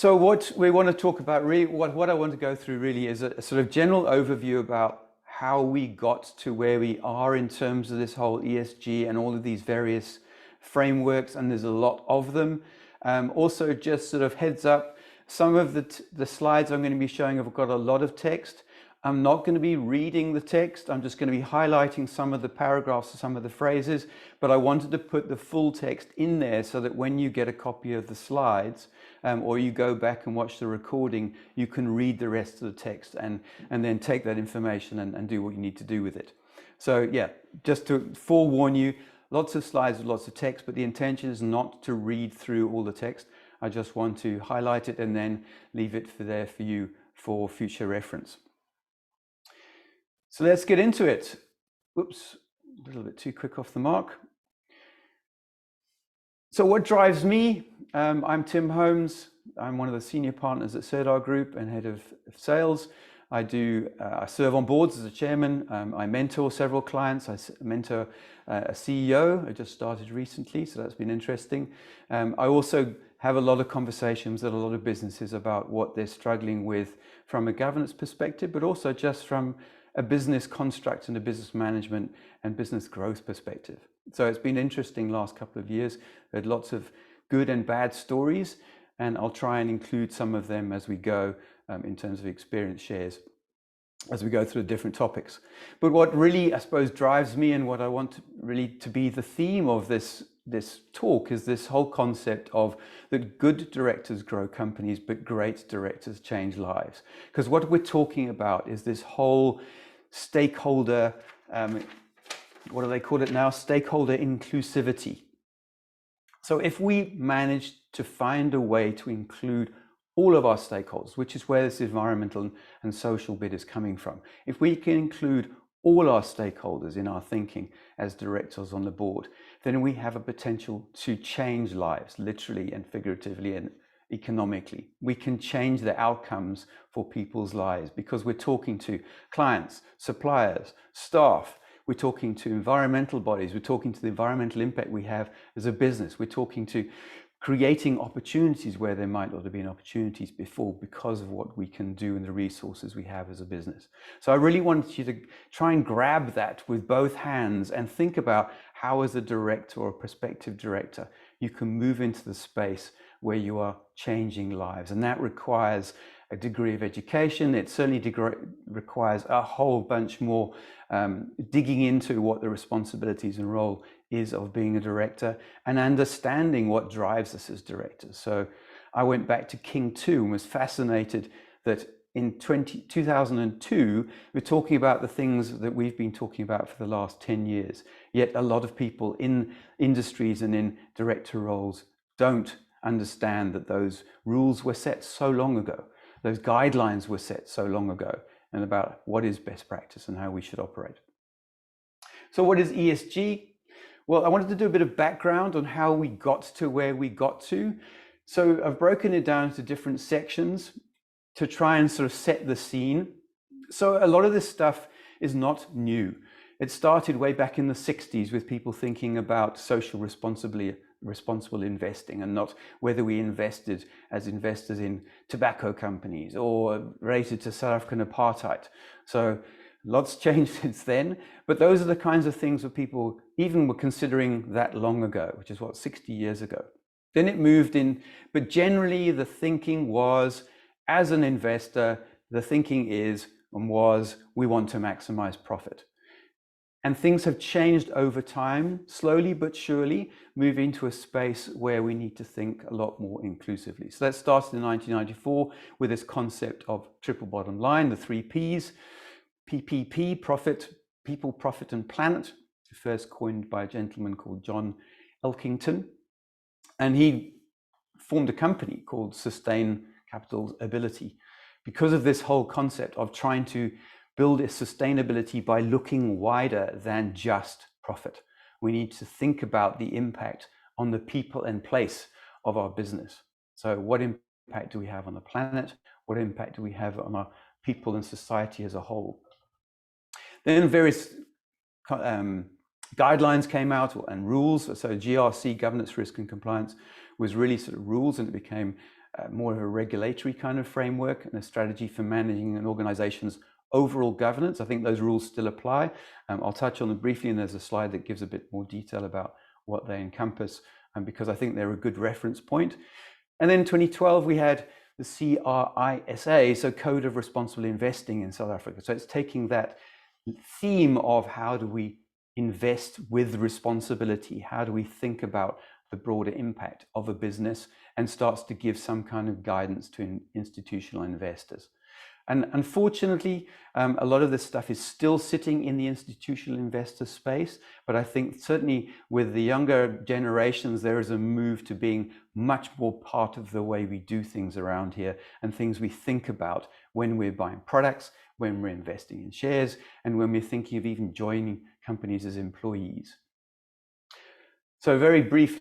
So what we want to talk about, really, what I want to go through really is a sort of general overview about how we got to where we are in terms of this whole ESG and all of these various frameworks, and there's a lot of them. Also, just sort of heads up, some of the slides I'm going to be showing have got a lot of text. I'm not going to be reading the text. I'm just going to be highlighting some of the paragraphs or some of the phrases, but I wanted to put the full text in there so that when you get a copy of the slides or you go back and watch the recording, you can read the rest of the text and then take that information and do what you need to do with it. So yeah, just to forewarn you, lots of slides with lots of text, but the intention is not to read through all the text. I just want to highlight it and then leave it there for you for future reference. So let's get into it. Whoops, a little bit too quick off the mark. So what drives me? I'm Tim Holmes. I'm one of the senior partners at Cerdar Group and head of sales. I serve on boards as a chairman. I mentor several clients. I mentor a CEO who just started recently, so that's been interesting. I also have a lot of conversations with a lot of businesses about what they're struggling with from a governance perspective, but also just from a business construct and a business management and business growth perspective. So it's been interesting last couple of years. We had lots of good and bad stories, and I'll try and include some of them as we go in terms of experience shares as we go through the different topics. But what really, I suppose, drives me and what I want really to be the theme of this talk is this whole concept of that good directors grow companies, but great directors change lives. Because what we're talking about is this whole stakeholder, what do they call it now? Stakeholder inclusivity. So if we manage to find a way to include all of our stakeholders, which is where this environmental and social bit is coming from, if we can include all our stakeholders in our thinking as directors on the board, then we have a potential to change lives, literally and figuratively and economically. We can change the outcomes for people's lives because we're talking to clients, suppliers, staff, we're talking to environmental bodies, we're talking to the environmental impact we have as a business, we're talking to creating opportunities where there might not have been opportunities before because of what we can do and the resources we have as a business. So I really wanted you to try and grab that with both hands and think about how, as a director or a prospective director, you can move into the space where you are changing lives. And that requires a degree of education. It certainly requires a whole bunch more digging into what the responsibilities and role is of being a director and understanding what drives us as directors. So I went back to King 2 and was fascinated that in 2002, we're talking about the things that we've been talking about for the last 10 years. Yet a lot of people in industries and in director roles don't understand that those rules were set so long ago. Those guidelines were set so long ago, and about what is best practice and how we should operate. So what is ESG? Well, I wanted to do a bit of background on how we got to where we got to. So I've broken it down into different sections to try and sort of set the scene. So a lot of this stuff is not new. It started way back in the 60s with people thinking about social responsible investing and not whether we invested as investors in tobacco companies or related to South African apartheid. So lots changed since then, but those are the kinds of things that people even were considering that long ago, which is what, 60 years ago. Then it moved in, but generally the thinking was, as an investor, the thinking is and was, we want to maximize profit. And things have changed over time, slowly but surely, moving to a space where we need to think a lot more inclusively. So that started in 1994 with this concept of triple bottom line, the 3 Ps, PPP, profit, people, profit, and planet, first coined by a gentleman called John Elkington. And he formed a company called Capitality because of this whole concept of trying to build a sustainability by looking wider than just profit. We need to think about the impact on the people and place of our business. So what impact do we have on the planet? What impact do we have on our people and society as a whole? Then various guidelines came out and rules. So GRC, governance, risk and compliance, was really sort of rules, and it became more of a regulatory kind of framework and a strategy for managing an organization's overall governance. I think those rules still apply. I'll touch on them briefly, and there's a slide that gives a bit more detail about what they encompass, because I think they're a good reference point. And then 2012, we had the CRISA, so Code of Responsible Investing in South Africa. So it's taking that theme of how do we invest with responsibility, how do we think about the broader impact of a business, and starts to give some kind of guidance to institutional investors. And unfortunately, a lot of this stuff is still sitting in the institutional investor space, but I think certainly with the younger generations, there is a move to being much more part of the way we do things around here and things we think about when we're buying products, when we're investing in shares, and when we're thinking of even joining companies as employees. So very brief.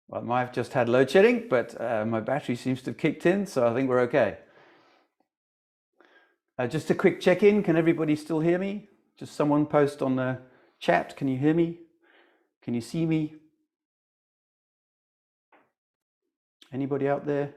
Well, I've just had load shedding, but my battery seems to have kicked in, so I think we're okay. Just a quick check-in. Can everybody still hear me? Just someone post on the chat. Can you hear me? Can you see me? Anybody out there?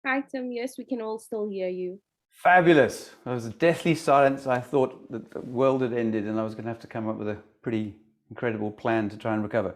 Hi, Tim. Yes, we can all still hear you. Fabulous. There was a deathly silence. I thought that the world had ended and I was going to have to come up with a pretty incredible plan to try and recover.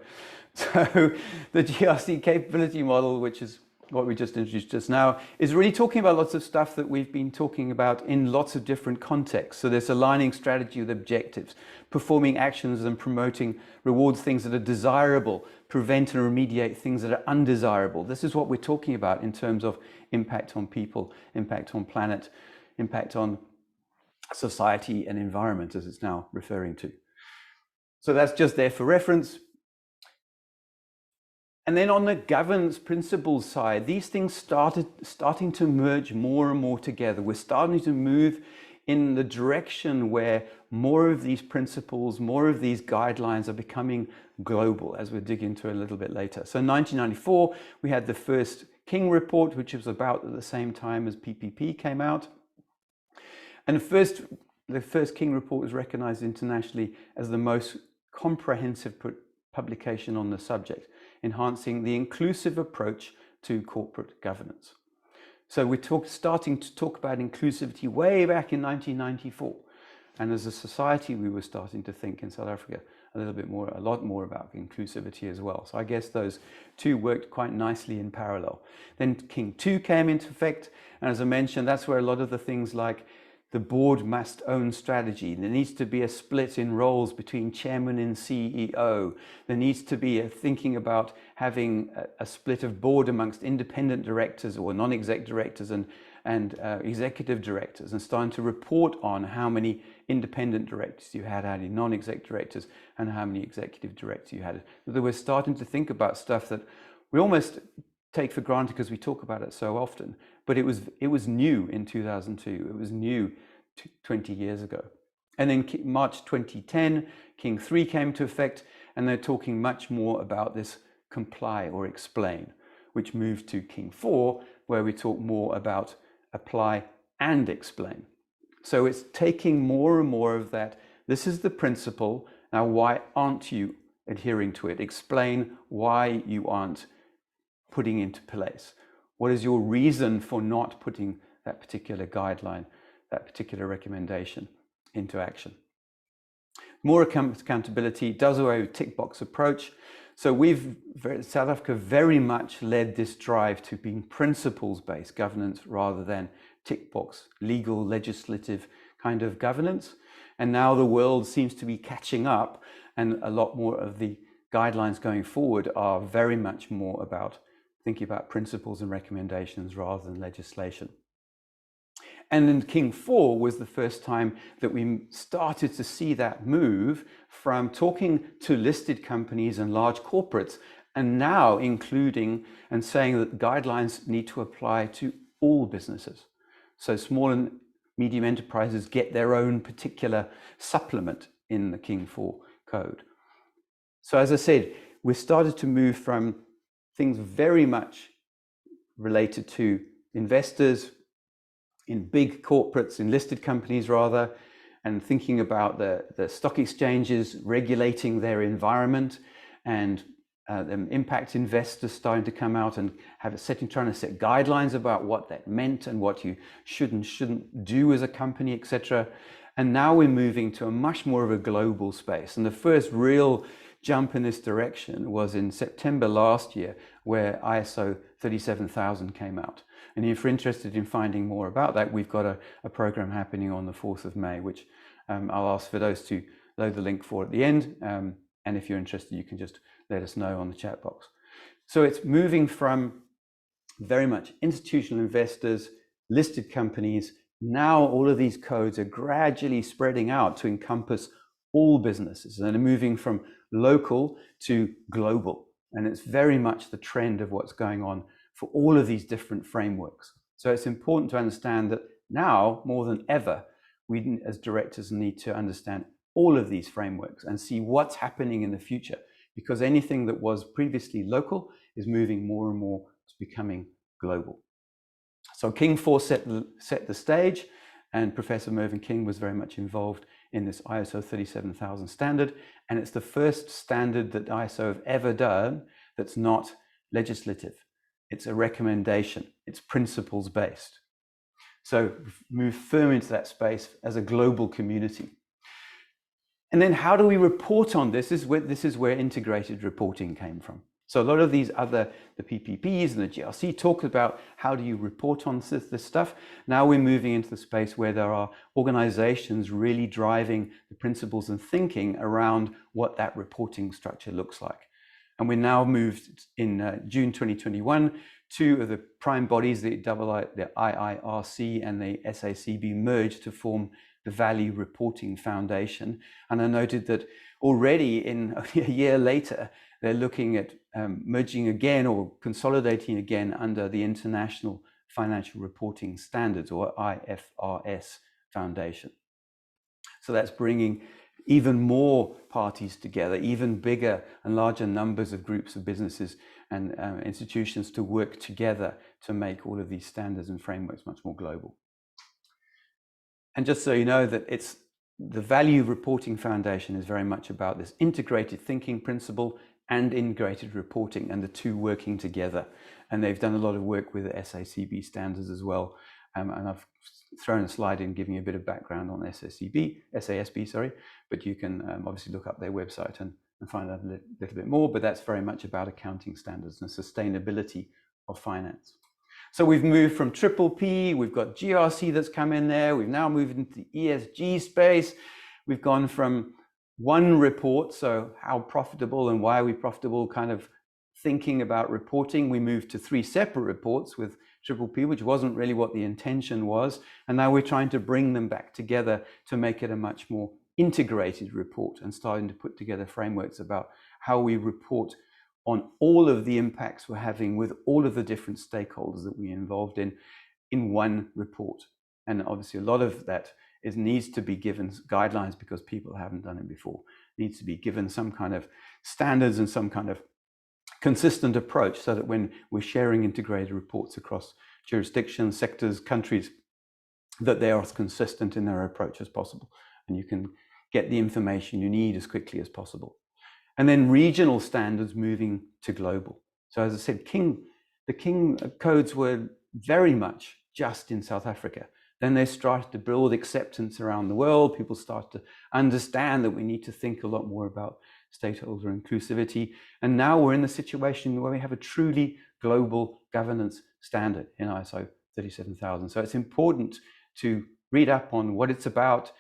So the Grc Capability Model, which is what we just introduced just now, is really talking about lots of stuff that we've been talking about in lots of different contexts. So there's aligning strategy with objectives, performing actions and promoting rewards things that are desirable, prevent and remediate things that are undesirable. This is what we're talking about in terms of impact on people, impact on planet, impact on society and environment, as it's now referring to. So that's just there for reference. And then on the governance principles side, these things starting to merge more and more together. We're starting to move in the direction where more of these principles, more of these guidelines are becoming global, as we'll dig into a little bit later. So in 1994, we had the first King report, which was about at the same time as PPP came out. And the first King report was recognized internationally as the most comprehensive publication on the subject, enhancing the inclusive approach to corporate governance. So we're starting to talk about inclusivity way back in 1994. And as a society, we were starting to think in South Africa a lot more about inclusivity as well. So I guess those two worked quite nicely in parallel. Then King 2 came into effect. And as I mentioned, that's where a lot of the things like the board must own strategy. There needs to be a split in roles between chairman and CEO. There needs to be a thinking about having a split of board amongst independent directors or non-exec directors and executive directors, and starting to report on how many independent directors you had, how many non-exec directors, and how many executive directors you had. So we're starting to think about stuff that we almost take for granted because we talk about it so often, but it was new in 2002. It was new 20 years ago. And then March 2010, King 3 came to effect, and they're talking much more about this comply or explain, which moved to King 4, where we talk more about apply and explain. So it's taking more and more of that. This is the principle. Now, why aren't you adhering to it? Explain why you aren't putting into place. What is your reason for not putting that particular guideline, that particular recommendation into action? More accountability does away with tick box approach. So South Africa very much led this drive to being principles-based governance rather than tick box, legal, legislative kind of governance. And now the world seems to be catching up, and a lot more of the guidelines going forward are very much more about thinking about principles and recommendations rather than legislation. And then King 4 was the first time that we started to see that move from talking to listed companies and large corporates, and now including and saying that guidelines need to apply to all businesses. So small and medium enterprises get their own particular supplement in the King 4 code. So as I said, we started to move from things very much related to investors in big corporates, in listed companies rather, and thinking about the stock exchanges regulating their environment, and impact investors starting to come out and trying to set guidelines about what that meant and what you should and shouldn't do as a company, etc. And now we're moving to a much more of a global space. And the first real jump in this direction was in September last year, where ISO 37000 came out. And if you're interested in finding more about that, we've got a program happening on the 4th of May, which I'll ask for those to load the link for at the end. And if you're interested, you can just let us know on the chat box. So it's moving from very much institutional investors, listed companies. Now all of these codes are gradually spreading out to encompass all businesses, and they're moving from local to global. And it's very much the trend of what's going on for all of these different frameworks. So it's important to understand that now, more than ever, we as directors need to understand all of these frameworks and see what's happening in the future, because anything that was previously local is moving more and more to becoming global. So King 4 set the stage, and Professor Mervyn King was very much involved in this ISO 37000 standard, and it's the first standard that ISO have ever done that's not legislative. It's a recommendation, it's principles based. So move firm into that space as a global community. And then how do we report on this? This is where integrated reporting came from. So a lot of these the PPPs and the GRC talk about how do you report on this stuff. Now we're moving into the space where there are organizations really driving the principles and thinking around what that reporting structure looks like. And we now moved in June 2021, two of the prime bodies, the IIRC and the SACB, merged to form the Value Reporting Foundation. And I noted that already a year later, they're looking at merging again or consolidating again under the International Financial Reporting Standards, or IFRS Foundation. So that's bringing even more parties together, even bigger and larger numbers of groups of businesses and institutions to work together to make all of these standards and frameworks much more global. And just so you know that the Value Reporting Foundation is very much about this integrated thinking principle and integrated reporting, and the two working together. And they've done a lot of work with the SACB standards as well. And I've thrown a slide in giving you a bit of background on SASB, sorry, but you can obviously look up their website and find out a little bit more, but that's very much about accounting standards and sustainability of finance. So we've moved from triple P, we've got GRC that's come in there, we've now moved into the ESG space. We've gone from one report, so how profitable and why are we profitable, kind of thinking about reporting. We moved to 3 separate reports with triple P, which wasn't really what the intention was. And now we're trying to bring them back together to make it a much more integrated report, and starting to put together frameworks about how we report on all of the impacts we're having with all of the different stakeholders that we're involved in one report. And obviously a lot of that needs to be given guidelines because people haven't done it before. It needs to be given some kind of standards and some kind of consistent approach, so that when we're sharing integrated reports across jurisdictions, sectors, countries, that they are as consistent in their approach as possible, and you can get the information you need as quickly as possible. And then regional standards moving to global. So as I said, the King codes were very much just in South Africa. Then they started to build acceptance around the world. People start to understand that we need to think a lot more about stakeholder inclusivity. And now we're in the situation where we have a truly global governance standard in ISO 37000. So it's important to read up on what it's about,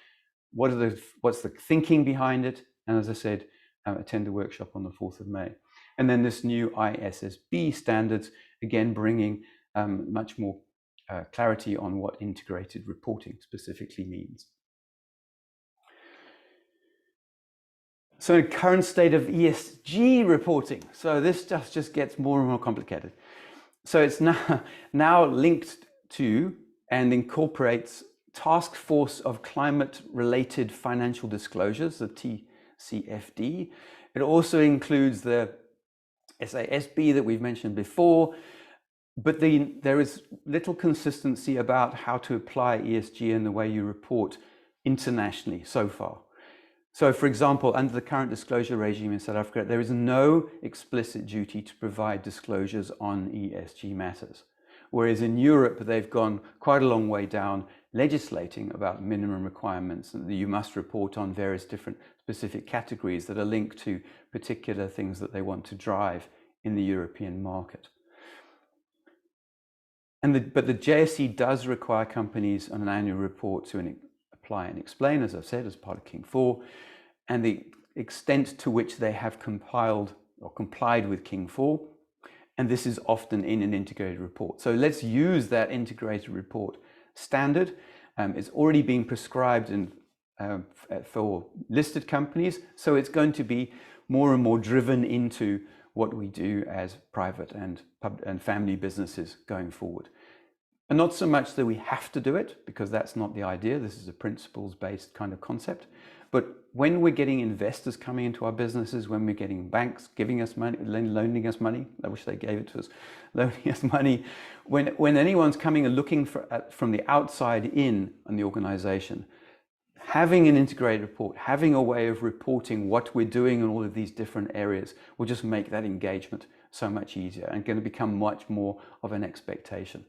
what's the thinking behind it. And as I said, attend a workshop on the 4th of May. And then this new ISSB standards, again, bringing much more clarity on what integrated reporting specifically means. So the current state of ESG reporting. So this stuff just gets more and more complicated. So it's now linked to and incorporates Task Force of Climate-Related Financial Disclosures, the TCFD. It also includes the SASB that we've mentioned before, but there is little consistency about how to apply ESG in the way you report internationally so far. So for example, under the current disclosure regime in South Africa, there is no explicit duty to provide disclosures on ESG matters. Whereas in Europe, they've gone quite a long way down legislating about minimum requirements and that you must report on various different specific categories that are linked to particular things that they want to drive in the European market. But the JSE does require companies on an annual report to apply and explain, as I've said, as part of King 4, and the extent to which they have compiled or complied with King 4. And this is often in an integrated report. So let's use that integrated report standard. It's already being prescribed for listed companies. So it's going to be more and more driven into what we do as private and family businesses going forward. And not so much that we have to do it, because that's not the idea. This is a principles-based kind of concept. But when we're getting investors coming into our businesses, when we're getting banks giving us money, loaning us money, I wish they gave it to us, loaning us money, when anyone's coming and looking from the outside in on the organization, having an integrated report, having a way of reporting what we're doing in all of these different areas will just make that engagement so much easier and going to become much more of an expectation.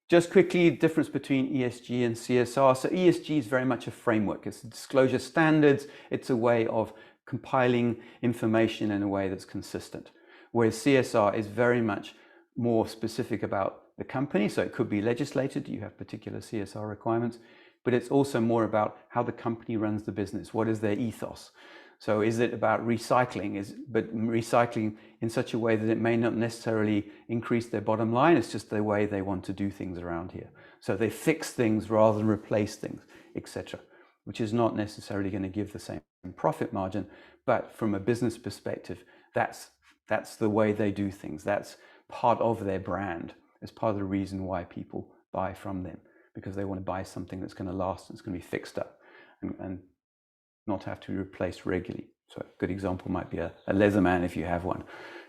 Just quickly, the difference between ESG and CSR. So ESG is very much a framework. It's disclosure standards. It's a way of compiling information in a way that's consistent. Whereas CSR is very much more specific about the company. So it could be legislated. You have particular CSR requirements. But it's also more about how the company runs the business. What is their ethos? So is it about recycling? But recycling in such a way that it may not necessarily increase their bottom line. It's just the way they want to do things around here. So they fix things rather than replace things, etc., which is not necessarily going to give the same profit margin. But from a business perspective, that's the way they do things. That's part of their brand. It's part of the reason why people buy from them, because they want to buy something that's going to last and it's going to be fixed up and not have to be replaced regularly. So a good example might be a Leatherman if you have one.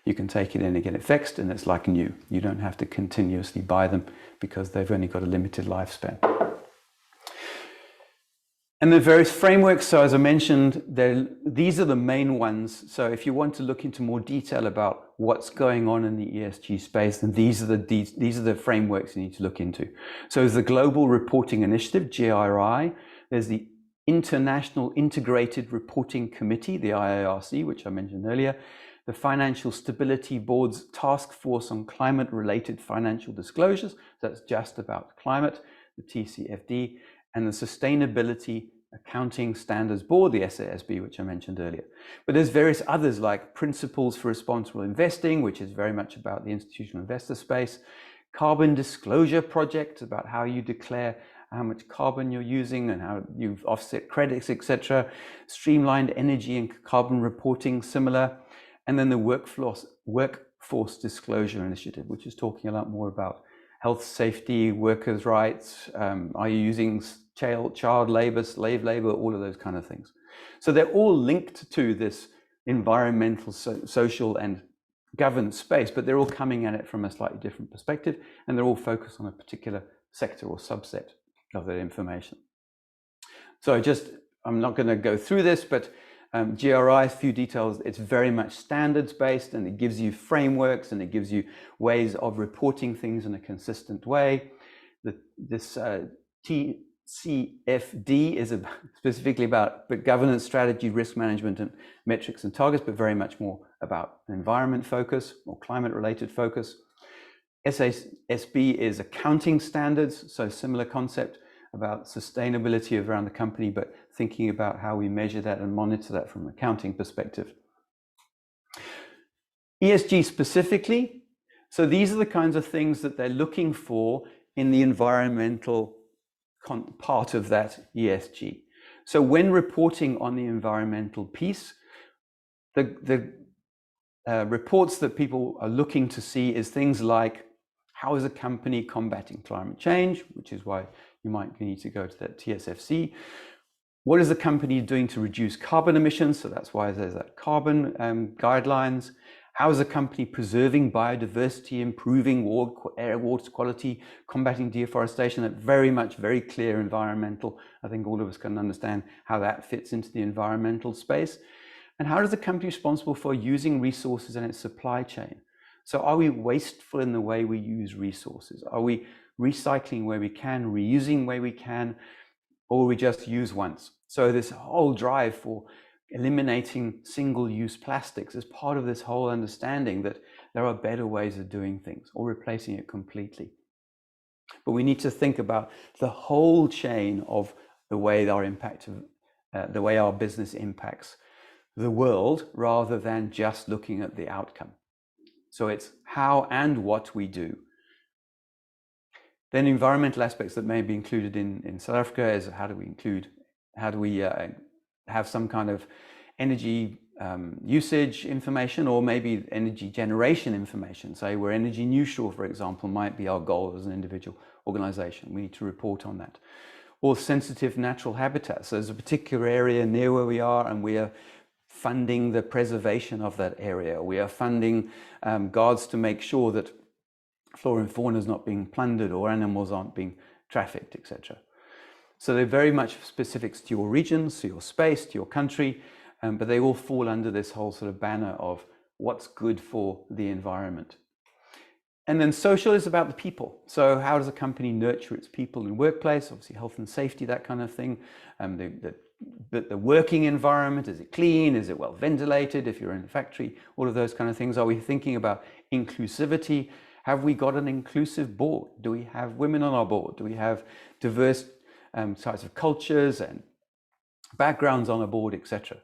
You can take it in and get it fixed and it's like new. You don't have to continuously buy them because they've only got a limited lifespan. And the various frameworks, so as I mentioned, these are the main ones. So if you want to look into more detail about what's going on in the ESG space, then these are the frameworks you need to look into. So there's the Global Reporting Initiative, GRI. There's the International Integrated Reporting Committee, the IARC, which I mentioned earlier. The Financial Stability Board's Task Force on Climate-Related Financial Disclosures. That's just about climate, the TCFD. And the Sustainability Accounting Standards Board, the SASB, which I mentioned earlier. But there's various others like Principles for Responsible Investing, which is very much about the institutional investor space. Carbon Disclosure Project, about how you declare how much carbon you're using and how you've offset credits, etc. Streamlined Energy and Carbon Reporting, similar. And then the Workforce Disclosure Initiative, which is talking a lot more about health, safety, workers' rights. Are you using child labor, slave labor, all of those kind of things. So they're all linked to this environmental, social, and governance space, but they're all coming at it from a slightly different perspective, and they're all focused on a particular sector or subset of that information. So I'm not going to go through this, but GRI, a few details. It's very much standards based, and it gives you frameworks and it gives you ways of reporting things in a consistent way. This TCFD is specifically about governance, strategy, risk management, and metrics and targets, but very much more about environment focus or climate related focus. SASB is accounting standards, so similar concept about sustainability around the company, but thinking about how we measure that and monitor that from an accounting perspective. ESG specifically, so these are the kinds of things that they're looking for in the environmental part of that ESG. So when reporting on the environmental piece, the reports that people are looking to see is things like, how is a company combating climate change, which is why you might need to go to that TSFC. What is the company doing to reduce carbon emissions? So that's why there's that carbon guidelines. How is the company preserving biodiversity, improving air water quality, combating deforestation? That very clear environmental. I think all of us can understand how that fits into the environmental space. And how is the company responsible for using resources in its supply chain? So are we wasteful in the way we use resources? Are we recycling where we can, reusing where we can, or we just use once? So this whole drive for eliminating single-use plastics is part of this whole understanding that there are better ways of doing things, or replacing it completely. But we need to think about the whole chain of the way our business impacts the world, rather than just looking at the outcome. So it's how and what we do. Then environmental aspects that may be included in South Africa is how do we have some kind of energy usage information, or maybe energy generation information. Say we're energy neutral, for example, might be our goal as an individual organization. We need to report on that. Or sensitive natural habitats. So there's a particular area near where we are, and we are funding the preservation of that area. We are funding guards to make sure that flora and fauna is not being plundered, or animals aren't being trafficked, etc. So they're very much specifics to your regions, to your space, to your country, but they all fall under this whole sort of banner of what's good for the environment. And then social is about the people. So how does a company nurture its people in the workplace? Obviously health and safety, that kind of thing. The working environment, is it clean? Is it well ventilated? If you're in a factory, all of those kind of things. Are we thinking about inclusivity? Have we got an inclusive board? Do we have women on our board? Do we have diverse types of cultures and backgrounds on a board, etc.?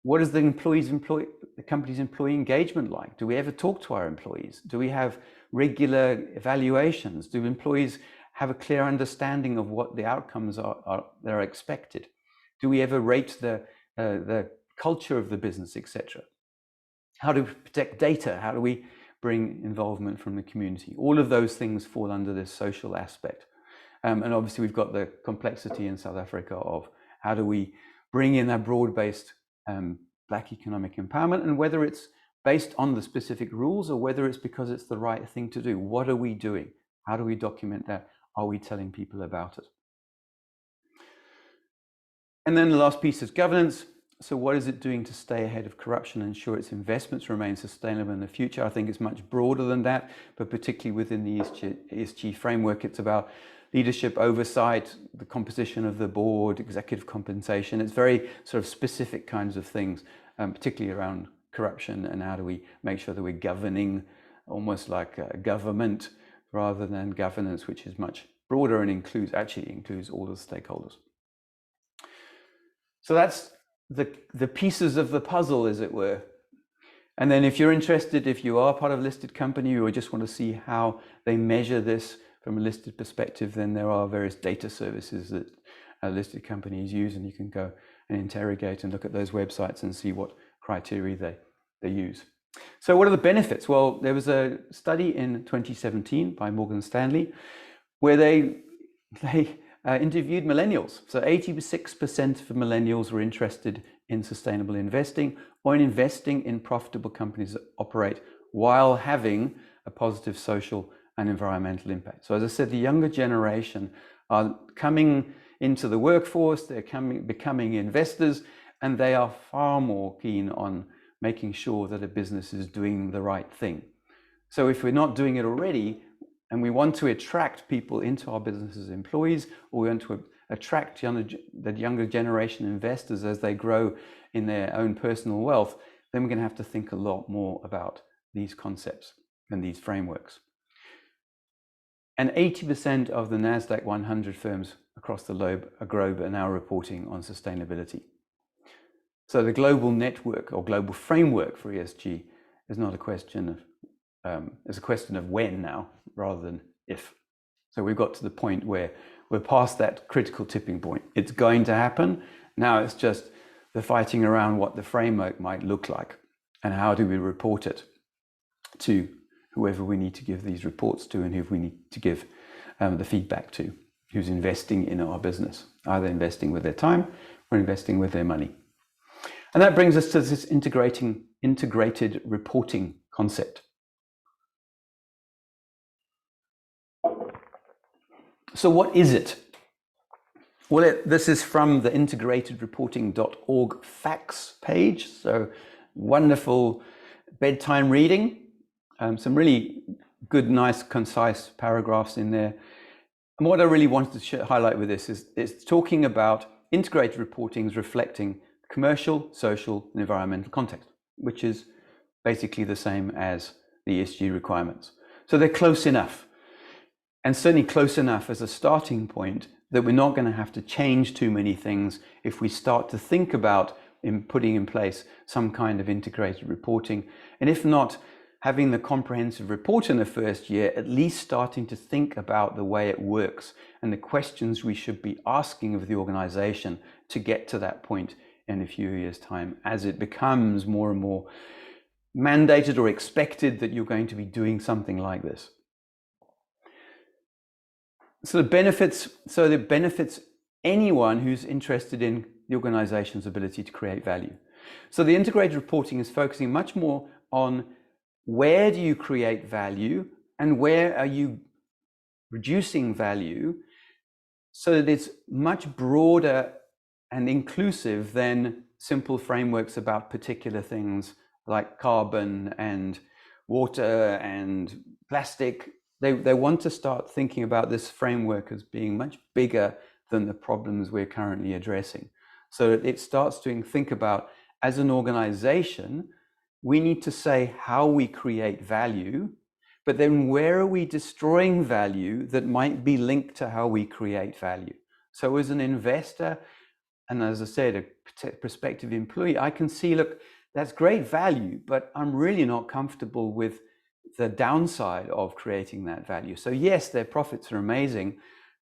What is the company's employee engagement like? Do we ever talk to our employees? Do we have regular evaluations? Do employees have a clear understanding of what the outcomes are that are expected? Do we ever rate the culture of the business, etc.? How do we protect data? How do we bring involvement from the community? All of those things fall under this social aspect. And obviously we've got the complexity in South Africa of how do we bring in that broad-based Black economic empowerment, and whether it's based on the specific rules or whether it's because it's the right thing to do. What are we doing? How do we document that? Are we telling people about it? And then the last piece is governance. So what is it doing to stay ahead of corruption and ensure its investments remain sustainable in the future? I think it's much broader than that, but particularly within the ESG framework, it's about leadership oversight, the composition of the board, executive compensation. It's very sort of specific kinds of things, particularly around corruption, and how do we make sure that we're governing almost like a government rather than governance, which is much broader and actually includes all the stakeholders. So that's the pieces of the puzzle, as it were. And then if you're interested, if you are part of a listed company or just want to see how they measure this from a listed perspective, then there are various data services that listed companies use, and you can go and interrogate and look at those websites and see what criteria they use. So what are the benefits? Well, there was a study in 2017 by Morgan Stanley where they interviewed millennials. So 86% of millennials were interested in sustainable investing or in investing in profitable companies that operate while having a positive social and environmental impact. So as I said, the younger generation are coming into the workforce, they're becoming investors, and they are far more keen on making sure that a business is doing the right thing. So if we're not doing it already, and we want to attract people into our business as employees, or we want to attract the younger generation investors as they grow in their own personal wealth, then we're going to have to think a lot more about these concepts and these frameworks. And 80% of the NASDAQ 100 firms across the globe are now reporting on sustainability. So the global network or global framework for ESG is not a question of, it's a question of when now rather than if. So we've got to the point where we're past that critical tipping point. It's going to happen. Now it's just the fighting around what the framework might look like and how do we report it to whoever we need to give these reports to and who we need to give the feedback to. who's investing in our business, either investing with their time or investing with their money. And that brings us to this integrated reporting concept. So what is it? Well, this is from the integratedreporting.org facts page. So wonderful bedtime reading. Some really good, nice, concise paragraphs in there. And what I really wanted to highlight with this is it's talking about integrated reporting reflecting commercial, social, and environmental context, which is basically the same as the ESG requirements. So they're close enough, and certainly close enough as a starting point that we're not going to have to change too many things if we start to think about putting in place some kind of integrated reporting. And if not, having the comprehensive report in the first year, at least starting to think about the way it works and the questions we should be asking of the organization to get to that point in a few years' time, as it becomes more and more mandated or expected that you're going to be doing something like this. So it benefits anyone who's interested in the organization's ability to create value. So the integrated reporting is focusing much more on where do you create value and where are you reducing value, so that it's much broader and inclusive than simple frameworks about particular things like carbon and water and plastic. They want to start thinking about this framework as being much bigger than the problems we're currently addressing. So it starts to think about, as an organization, we need to say how we create value, but then where are we destroying value that might be linked to how we create value? So as an investor, and as I said, a prospective employee, I can see, look, that's great value, but I'm really not comfortable with the downside of creating that value. So yes, their profits are amazing,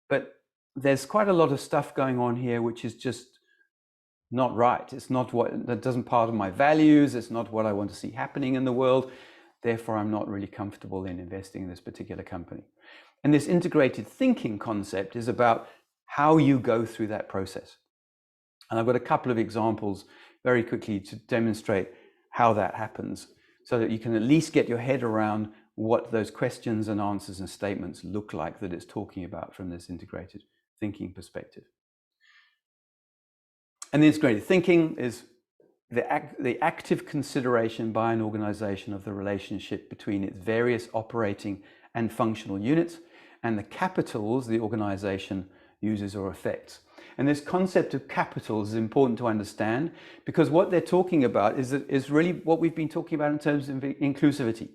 but there's quite a lot of stuff going on here which is just not right. It's not that doesn't part of my values. It's not what I want to see happening in the world. Therefore, I'm not really comfortable in investing in this particular company. And this integrated thinking concept is about how you go through that process. And I've got a couple of examples very quickly to demonstrate how that happens, so that you can at least get your head around what those questions and answers and statements look like that it's talking about from this integrated thinking perspective. And the integrated thinking is the active consideration by an organization of the relationship between its various operating and functional units and the capitals the organization uses or affects. And this concept of capitals is important to understand, because what they're talking about is really what we've been talking about in terms of inclusivity.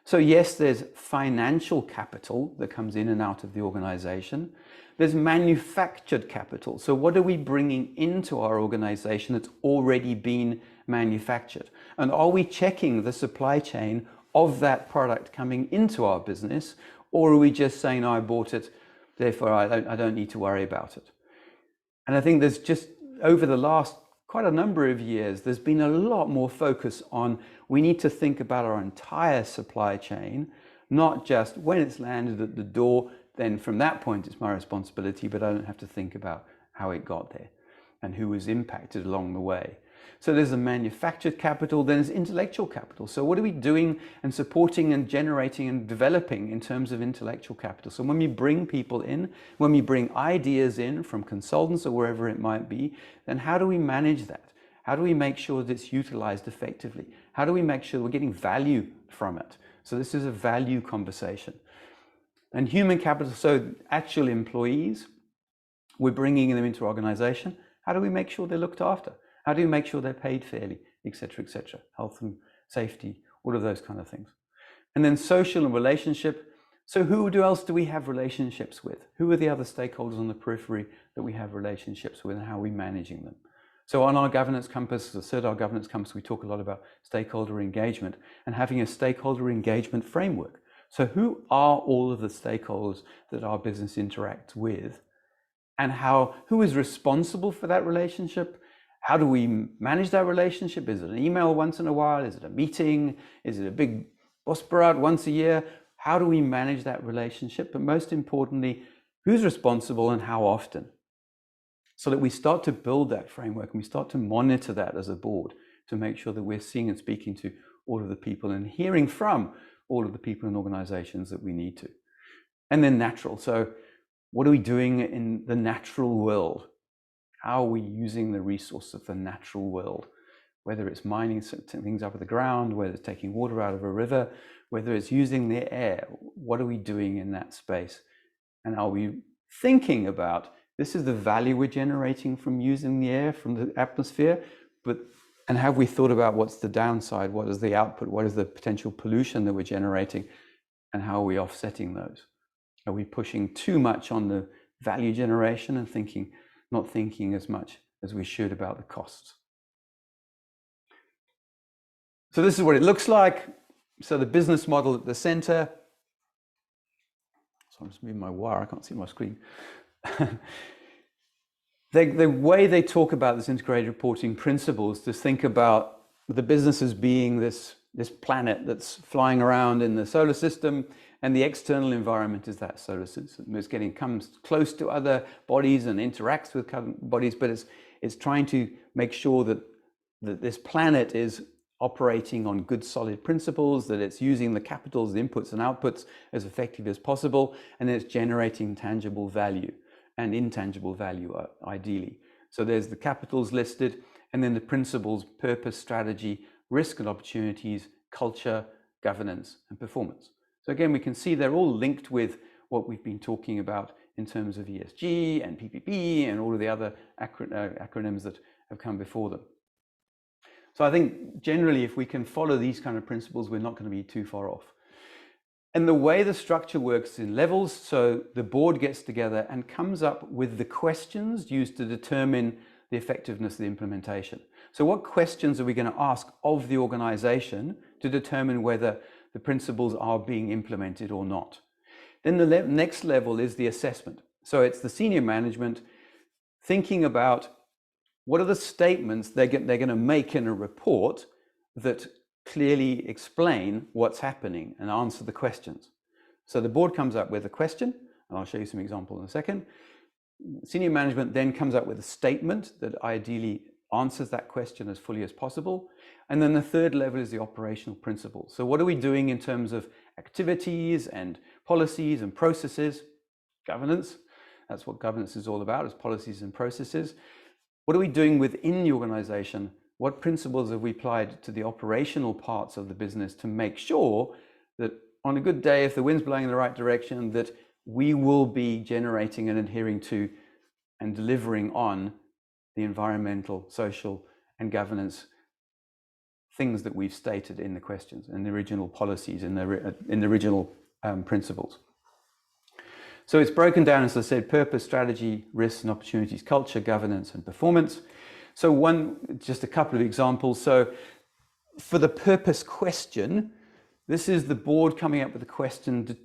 So yes, there's financial capital that comes in and out of the organization. There's manufactured capital. So what are we bringing into our organization that's already been manufactured? And are we checking the supply chain of that product coming into our business? Or are we just saying, no, I bought it, therefore I don't need to worry about it? And I think there's just, over the last quite a number of years, there's been a lot more focus on, we need to think about our entire supply chain, not just when it's landed at the door, then from that point it's my responsibility, but I don't have to think about how it got there and who was impacted along the way. So there's a manufactured capital, then there's intellectual capital. So what are we doing and supporting and generating and developing in terms of intellectual capital? So when we bring people in, when we bring ideas in from consultants or wherever it might be, then how do we manage that? How do we make sure that it's utilized effectively? How do we make sure we're getting value from it? So this is a value conversation. And human capital, so actual employees, we're bringing them into our organization. How do we make sure they're looked after? How do you make sure they're paid fairly, et cetera, health and safety, all of those kind of things. And then social and relationship. So who else do we have relationships with? Who are the other stakeholders on the periphery that we have relationships with, and how are we managing them? So on our governance compass, the CERDAR governance compass, we talk a lot about stakeholder engagement and having a stakeholder engagement framework. So who are all of the stakeholders that our business interacts with, and who is responsible for that relationship? How do we manage that relationship? Is it an email once in a while? Is it a meeting? Is it a big boss barat once a year? How do we manage that relationship? But most importantly, who's responsible and how often, so that we start to build that framework and we start to monitor that as a board to make sure that we're seeing and speaking to all of the people and hearing from all of the people and organizations that we need to. And then natural. So what are we doing in the natural world? How are we using the resource of the natural world? Whether it's mining things up of the ground, whether it's taking water out of a river, whether it's using the air, what are we doing in that space? And are we thinking about, this is the value we're generating from using the air, from the atmosphere, and have we thought about what's the downside, what is the output, what is the potential pollution that we're generating, and how are we offsetting those? Are we pushing too much on the value generation and not thinking as much as we should about the costs? So this is what it looks like. So the business model at the center. So I'm just moving my wire, I can't see my screen. The way they talk about this integrated reporting principles, to think about the business as being this planet that's flying around in the solar system, and the external environment is that solar system. Comes close to other bodies and interacts with bodies, but it's trying to make sure that this planet is operating on good solid principles, that it's using the capitals, the inputs and outputs as effectively as possible, and it's generating tangible value and intangible value, ideally. So there's the capitals listed, and then the principles: purpose, strategy, risk and opportunities, culture, governance, and performance. So again, we can see they're all linked with what we've been talking about in terms of ESG and PPP and all of the other acronyms that have come before them. So I think generally, if we can follow these kind of principles, we're not going to be too far off. And the way the structure works in levels, so the board gets together and comes up with the questions used to determine the effectiveness of the implementation. So what questions are we going to ask of the organization to determine whether the principles are being implemented or not? Then the next level is the assessment. So it's the senior management thinking about what are the statements they're going to make in a report that clearly explain what's happening and answer the questions. So the board comes up with a question, and I'll show you some examples in a second. Senior management then comes up with a statement that ideally answers that question as fully as possible. And then the third level is the operational principles. So what are we doing in terms of activities and policies and processes? Governance, that's what governance is all about, is policies and processes. What are we doing within the organization? What principles have we applied to the operational parts of the business to make sure that on a good day, if the wind's blowing in the right direction, that we will be generating and adhering to and delivering on the environmental, social, and governance things that we've stated in the questions and the original policies, in the original principles. So it's broken down, as I said, purpose, strategy, risks and opportunities, culture, governance, and performance. So just a couple of examples. So for the purpose question, this is the board coming up with a question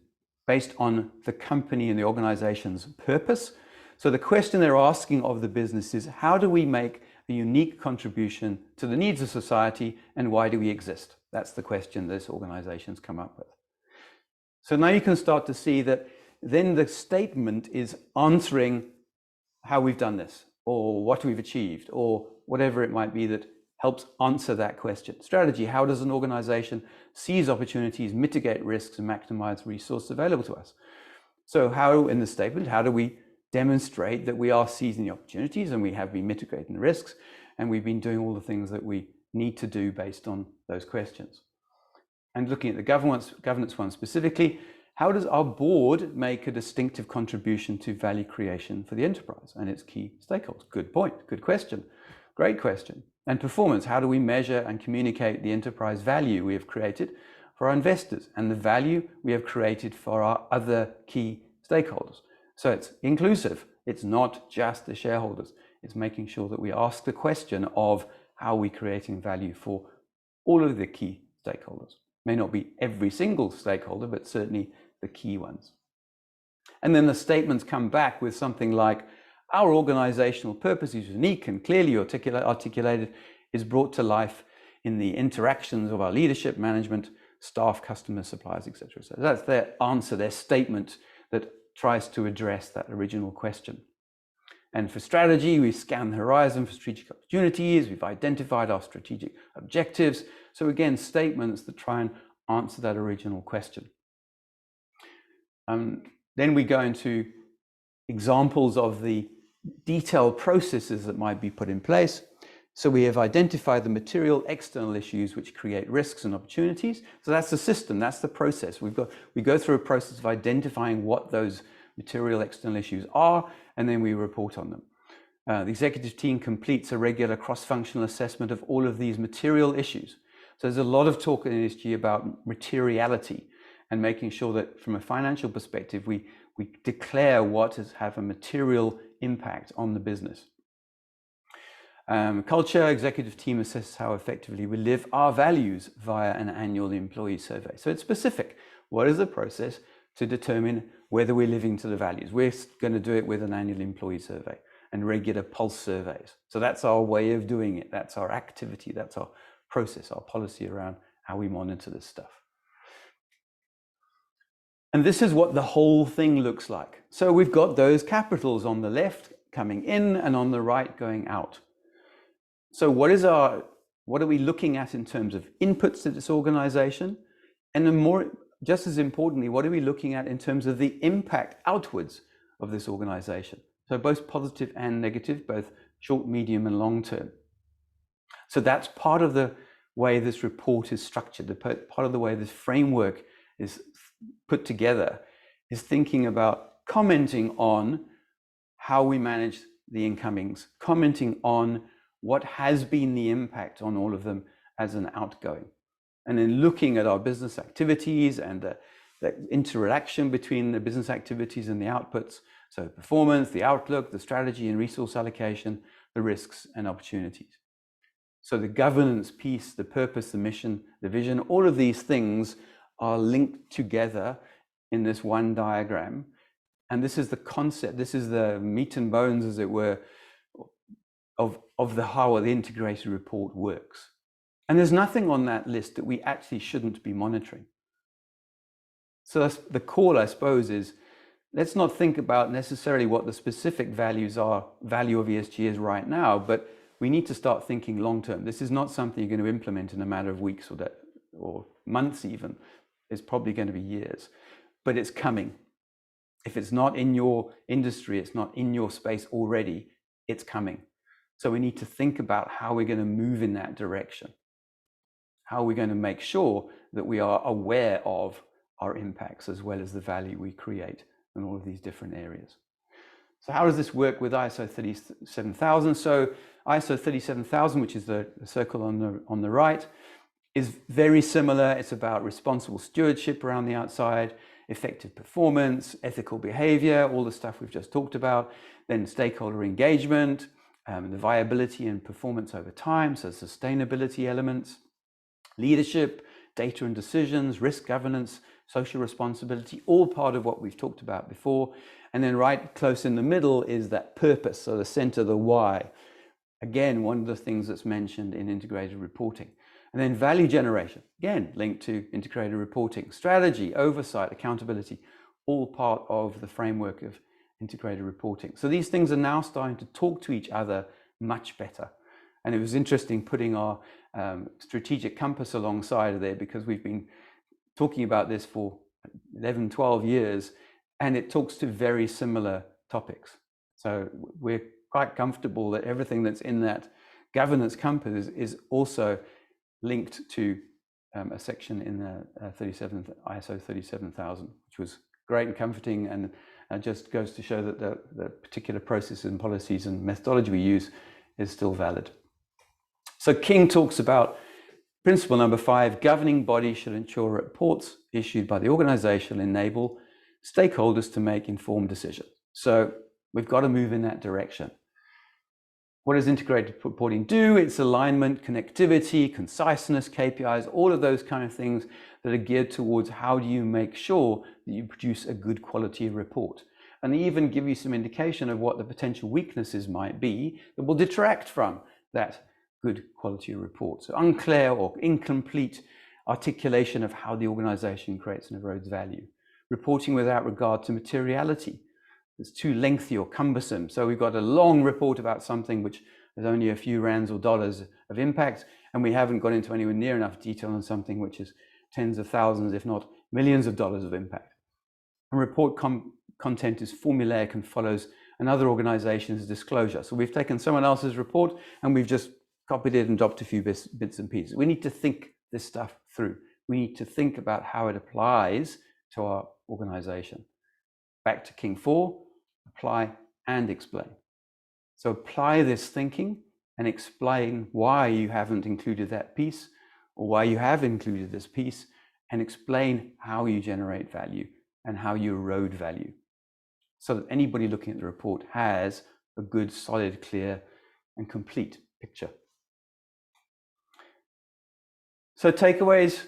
based on the company and the organization's purpose. So the question they're asking of the business is, how do we make a unique contribution to the needs of society, and why do we exist? That's the question this organization's come up with. So now you can start to see that then the statement is answering how we've done this, or what we've achieved, or whatever it might be that helps answer that question. Strategy: how does an organization seize opportunities, mitigate risks, and maximize resources available to us? So how, in the statement, how do we demonstrate that we are seizing the opportunities and we have been mitigating the risks, and we've been doing all the things that we need to do based on those questions? And looking at the governance one specifically, how does our board make a distinctive contribution to value creation for the enterprise and its key stakeholders? Good point, good question, great question. And performance: how do we measure and communicate the enterprise value we have created for our investors and the value we have created for our other key stakeholders? So it's inclusive, it's not just the shareholders, it's making sure that we ask the question of how we're creating value for all of the key stakeholders. May not be every single stakeholder, but certainly the key ones. And then the statements come back with something like, our organizational purpose is unique and clearly articulated, is brought to life in the interactions of our leadership, management, staff, customers, suppliers, etc. So that's their answer, their statement that tries to address that original question. And for strategy, we scan the horizon for strategic opportunities. We've identified our strategic objectives. So again, statements that try and answer that original question. Then we go into examples of the detailed processes that might be put in place. So we have identified the material external issues which create risks and opportunities. So that's the system, that's the process. We go through a process of identifying what those material external issues are, and then we report on them. The executive team completes a regular cross-functional assessment of all of these material issues. So there's a lot of talk in ESG about materiality and making sure that from a financial perspective, we declare what has have a material impact on the business. Culture, executive team assesses how effectively we live our values via an annual employee survey. So it's specific. What is the process to determine whether we're living to the values? We're going to do it with an annual employee survey and regular pulse surveys. So that's our way of doing it. That's our activity. That's our process, our policy around how we monitor this stuff. And this is what the whole thing looks like. So we've got those capitals on the left coming in and on the right going out. So what are we looking at in terms of inputs to this organization? And then just as importantly, what are we looking at in terms of the impact outwards of this organization? So both positive and negative, both short, medium, and long term. So that's part of the way this report is structured, part of the way this framework is put together, is thinking about commenting on how we manage the incomings, commenting on what has been the impact on all of them as an outgoing, and then looking at our business activities and the interaction between the business activities and the outputs. So performance, the outlook, the strategy and resource allocation, the risks and opportunities. So the governance piece, the purpose, the mission, the vision, all of these things are linked together in this one diagram. And this is the concept, this is the meat and bones, as it were, of how the integrated report works. And there's nothing on that list that we actually shouldn't be monitoring. So that's the call, I suppose, is let's not think about necessarily what the specific value of ESG is right now, but we need to start thinking long term. This is not something you're going to implement in a matter of weeks or months even. It's probably going to be years, but it's coming. If it's not in your industry, it's not in your space already, it's coming. So we need to think about how we're going to move in that direction. How are we going to make sure that we are aware of our impacts as well as the value we create in all of these different areas. So how does this work with ISO 37000? So ISO 37000, which is the circle on the right, is very similar. It's about responsible stewardship around the outside, effective performance, ethical behavior, all the stuff we've just talked about, then stakeholder engagement, the viability and performance over time, so sustainability elements, leadership, data and decisions, risk governance, social responsibility, all part of what we've talked about before. And then right close in the middle is that purpose, so the center, the why. Again, one of the things that's mentioned in integrated reporting. And then value generation, again, linked to integrated reporting. Strategy, oversight, accountability, all part of the framework of integrated reporting. So these things are now starting to talk to each other much better. And it was interesting putting our strategic compass alongside of there, because we've been talking about this for 11, 12 years, and it talks to very similar topics. So we're quite comfortable that everything that's in that governance compass is also linked to a section in the ISO 37000, which was great and comforting, and just goes to show that the particular processes and policies and methodology we use is still valid. So King talks about principle number 5, governing bodies should ensure reports issued by the organization enable stakeholders to make informed decisions. So we've got to move in that direction. What does integrated reporting do? It's alignment, connectivity, conciseness, KPIs, all of those kind of things that are geared towards how do you make sure that you produce a good quality report. And they even give you some indication of what the potential weaknesses might be that will detract from that good quality report. So unclear or incomplete articulation of how the organization creates and erodes value. reporting without regard to materiality. It's too lengthy or cumbersome. So we've got a long report about something which has only a few rands or dollars of impact, and we haven't got into anywhere near enough detail on something which is tens of thousands, if not millions of dollars of impact. And report content is formulaic and follows another organization's disclosure. So we've taken someone else's report and we've just copied it and dropped a few bits and pieces. We need to think this stuff through. We need to think about how it applies to our organization. Back to King 4, apply and explain. So apply this thinking and explain why you haven't included that piece or why you have included this piece, and explain how you generate value and how you erode value, so that anybody looking at the report has a good, solid, clear, and complete picture. So takeaways,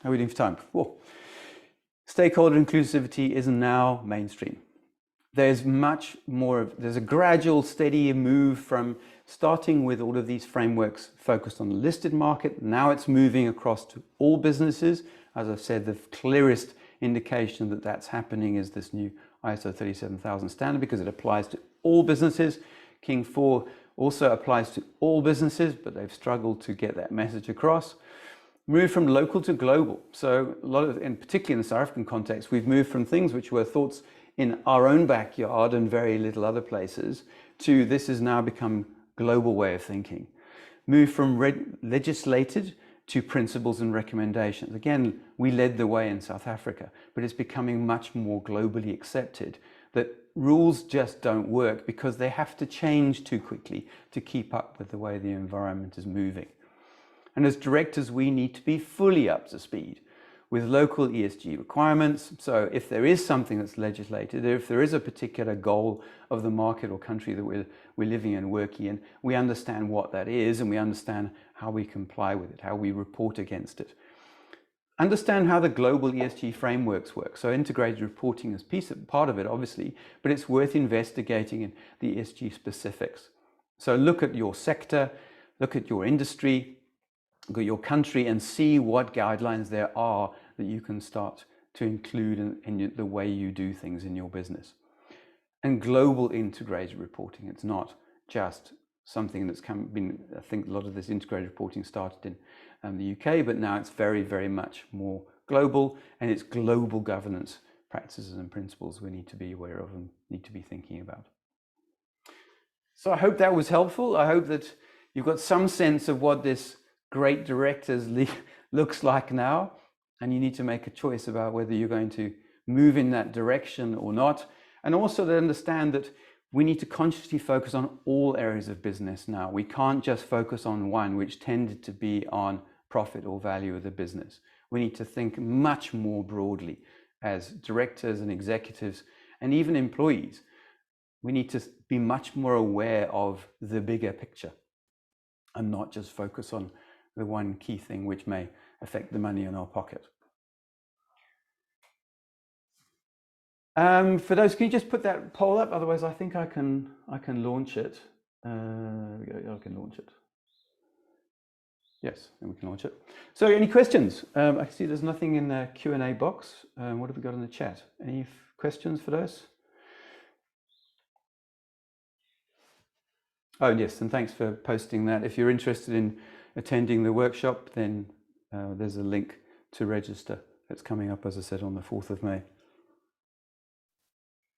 how are we doing for time? Whoa. Stakeholder inclusivity is now mainstream. There's much more there's a gradual, steady move from starting with all of these frameworks focused on the listed market. Now it's moving across to all businesses. As I've said, the clearest indication that that's happening is this new ISO 37000 standard, because it applies to all businesses. King 4 also applies to all businesses, but they've struggled to get that message across. Move from local to global. So a lot of, and particularly in the South African context, we've moved from things which were thoughts in our own backyard and very little other places to this has now become global way of thinking. Move from legislated to principles and recommendations. Again, we led the way in South Africa, but it's becoming much more globally accepted that rules just don't work because they have to change too quickly to keep up with the way the environment is moving. And as directors, we need to be fully up to speed with local ESG requirements. So if there is something that's legislated, if there is a particular goal of the market or country that we're living and working in, we understand what that is and we understand how we comply with it, how we report against it. Understand how the global ESG frameworks work. So integrated reporting is part of it, obviously, but it's worth investigating in the ESG specifics. So look at your sector, look at your industry, look at your country, and see what guidelines there are that you can start to include in the way you do things in your business. And global integrated reporting, it's not just something that's been, I think a lot of this integrated reporting started in the UK, but now it's very, very much more global, and it's global governance practices and principles we need to be aware of and need to be thinking about. So I hope that was helpful. I hope that you've got some sense of what this great directors looks like now, and you need to make a choice about whether you're going to move in that direction or not. And also to understand that we need to consciously focus on all areas of business now. We can't just focus on one, which tended to be on profit or value of the business. We need to think much more broadly as directors and executives and even employees. We need to be much more aware of the bigger picture and not just focus on the one key thing which may affect the money in our pocket. For those, can you just put that poll up? Otherwise, I think I can launch it. I can launch it. Yes, then we can launch it. So, any questions? I can see there's nothing in the Q&A box. What have we got in the chat? Any questions for those? Oh yes, and thanks for posting that. If you're interested in attending the workshop, then there's a link to register. It's coming up, as I said, on the 4th of May.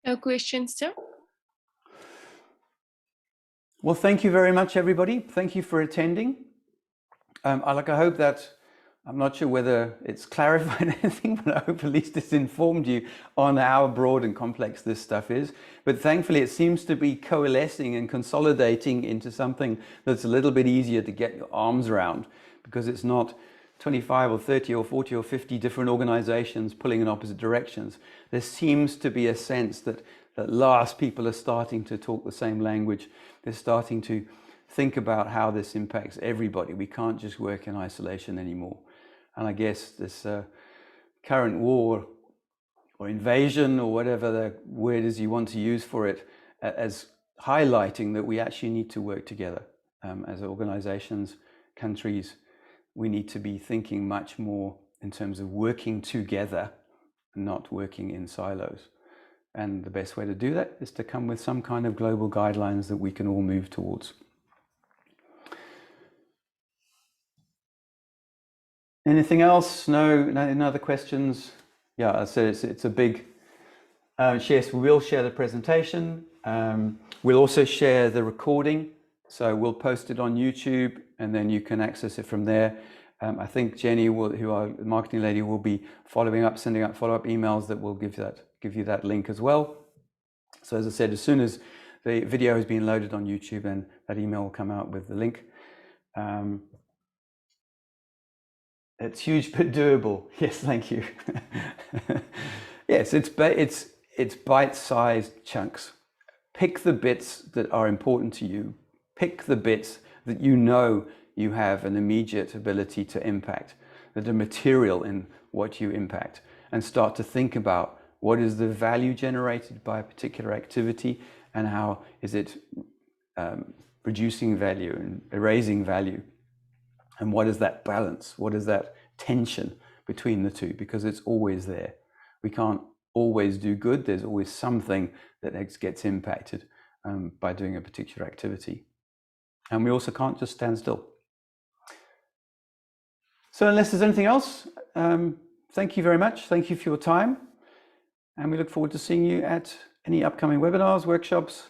No questions, sir. Well, thank you very much, everybody. Thank you for attending. I hope that, I'm not sure whether it's clarified anything, but I hope at least it's informed you on how broad and complex this stuff is. But thankfully, it seems to be coalescing and consolidating into something that's a little bit easier to get your arms around, because it's not 25 or 30 or 40 or 50 different organizations pulling in opposite directions. There seems to be a sense that at last people are starting to talk the same language. They're starting to think about how this impacts everybody. We can't just work in isolation anymore. And I guess this current war or invasion or whatever the word is you want to use for it, as highlighting that we actually need to work together as organizations, countries. We need to be thinking much more in terms of working together not working in silos. And the best way to do that is to come with some kind of global guidelines that we can all move towards. Anything else? No other questions? Yeah, I said it's a big share. So we'll share the presentation. We'll also share the recording. So we'll post it on YouTube and then you can access it from there. I think Jenny, who our marketing lady, will be following up, sending out follow-up emails that will give you that link as well. So as I said, as soon as the video has been loaded on YouTube, then that email will come out with the link. It's huge but doable. Yes, thank you. Yes, it's bite-sized chunks. Pick the bits that are important to you. Pick the bits that you know you have an immediate ability to impact, that are material in what you impact, and start to think about what is the value generated by a particular activity and how is it producing value and erasing value. And what is that balance? What is that tension between the two? Because it's always there. We can't always do good. There's always something that gets impacted by doing a particular activity. And we also can't just stand still. So unless there's anything else, thank you very much. Thank you for your time. And we look forward to seeing you at any upcoming webinars, workshops.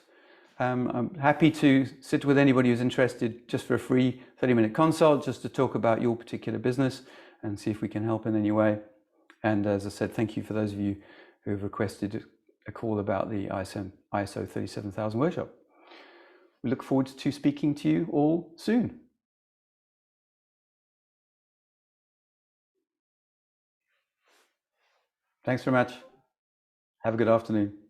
I'm happy to sit with anybody who's interested just for a free 30-minute consult, just to talk about your particular business and see if we can help in any way. And as I said, thank you for those of you who have requested a call about the ISO 37000 workshop. We look forward to speaking to you all soon. Thanks very much. Have a good afternoon.